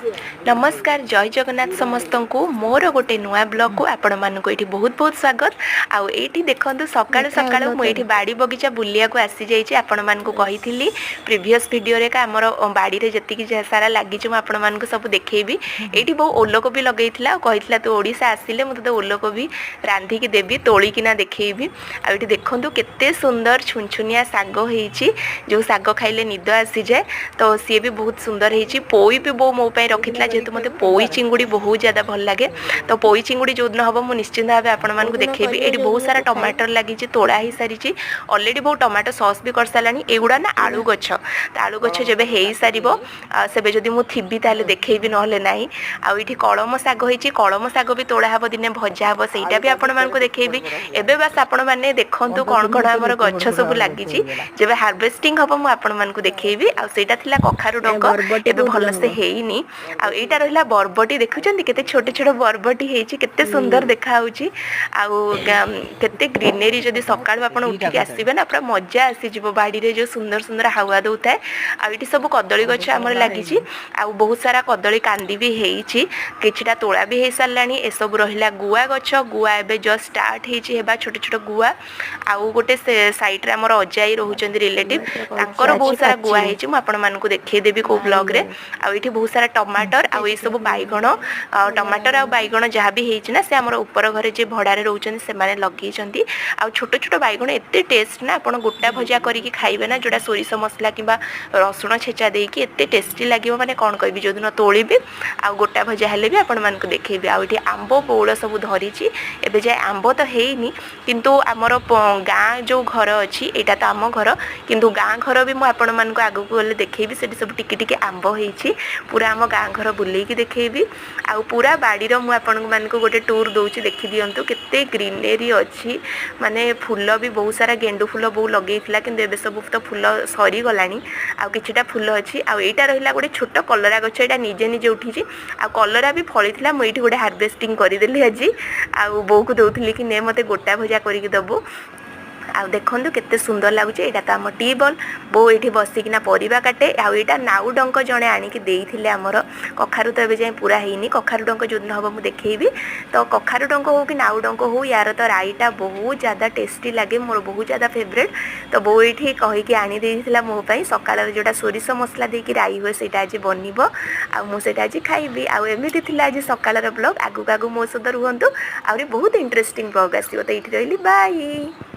नमस्कार जय जगन्नाथ समस्त को मोर गोटे नुआ ब्लॉग को आपण मानक ये बहुत बहुत स्वागत। आउ ये देखो सकाळु सकाळु मुझे बाड़ी बगीचा बुलिया को आसी जाइए। आपण मानक कही प्रीवियस वीडियो रे आमर बाड़ी रे जति सारा लगी आपण मानक सब देखी। ये बहुत ओलकोबी लगे कही तू ओडिशा आसिले मुझे ओलकोबी रांधिकी देवी तोलिकिना देखी। आउटी देखो केते सुंदर छुनछुनिया साग होइछि जो साग खाइले निद आसी जाए। तो सी भी बहुत सुंदर होइछि। पोई भी बो मो पे रखी जेहेतु मत पोई चिंगुड़ी बहुत ज़्यादा भल लगे। तो पोई चिंगुड़ी जो दिन हम मुझे निश्चिंत भाव आपको देखेबी। ये बहुत सारा टमाटर लगी तोड़ा हो सारी अलरेडी बहुत टमाटो सॉस भी कर सारा। एगुड़ा ना आलू गछ तो आलू गछ जब हो सार से जब मुझे ताले देखेबी ना आईटी कलम शाग होती कलम शाग भी तोड़ा हम दिने भजा हम सहीटा भी आपण मानक देखेबी। एबे बस आपण मैंने देखु कौन कौन आम गछ सब लगी जब हार्वेस्टिंग हम मुझे देखेबी। आईटा कखारु डंक एबे भलसे हेनी। आईटा रहा बरबटी देखुं केते छोटे छोटे बरबटी होती केते सुंदर देखा केते ग्रीनरी जदि सका आप उठिक आसबे ना पूरा मजा आसीज बाड़ी रे जो सुंदर सुंदर हावा दौता है। आईटी सब कदली गछ आम लगी बहुत सारा कदली कांदी भी होती किछिटा तोड़ा भी हो सारा। ए सब रहा गुआ गछ गुआ एबे जस्ट स्टार्ट होगा छोट छोट गुआ। आउ गोटे साइड रे आमर अजाई रोचंदी रिलेटिव तांकर बहुत सारा गुआ होती मुझे देखईदेवी कौ ब्लॉग रे। आईटी बहुत सारा टमाटर आउ ये सब बैगण टमाटर आ बैगण जहाँ भी होना से आमर ऊपर घरे जे भड़ारे रोचंदी से माने लगेइचंती। आ छोट छोट बैगण एते टेस्ट ना आपण गोटा भजा करिक खाइबे ना जोड़ा सोरिष मसला किंबा रसुण छेचा देकी एते टेस्टी लागिवो माने कोन कहबी। जो दिन तोलिबे आ गोटा भजा हेले भी आपण मानक देखैबे। आ एठी आंब बौल सब धरिची एबे जाय आंब तो हेइनी किंतु आमर गाँ जो घर अच्छी एटा तो आम घर किंतु गाँ घर भी मुझे आपण मानक आगु गले देखैबी। सेठी सब टिके टिके आंब होइची पूरा आम गाँ घर बुलेकी देखैबी। आ पूरा बाड़ीर मुझे आपण मानक गोटे टूर दौची देखी दियंतु केते ग्रीनरी अच्छी माने फूल भी बहुत सारा गेंडु फूल बहुत लगेइथिला किंतु एबे सब तो फूल सरी गलानी। आ किछिटा फूल अच्छी आ एटा रहिला गोटे छोट कलरा गछ एटा निजे निजे उठीची आ कलरा भी फळिथिला। मु एठी गोटे हार्वेस्टिंग करिदेली आज आ बो को दउथिली कि ने मते गोटा भजा करिक दबो। आ देखो केते सुंदर लगुच। यहाँ तो आम टीबल बो ये बसिकिना परिबा काटे। आईटा नाउ डंक जड़े आणिकी देइथिले आमर कखारु तो एबे जाए पूरा हैनी। कखारु डंक जो दिन हम मुझे देखी तो कखारु डंक हो कि नाउ डंक हो यार तो राईटा बहुत ज़्यादा टेस्टी लगे मोर बहुत ज़्यादा फेवरेट। तो बो ये कहीकि आनी देइथिला मो पई सकाळ जोटा सोरिष मसला देकी राई हुए सेटा आज बनिबो आ मु सेटा आज खाइबी। आ एमिति थिला आज सकाळर ब्लॉग। आगु आगु मो सହିତ रुहंतु आउरी बहुत इंटरेस्टिंग ब्लॉग आसीबो। तो ये रही बाय।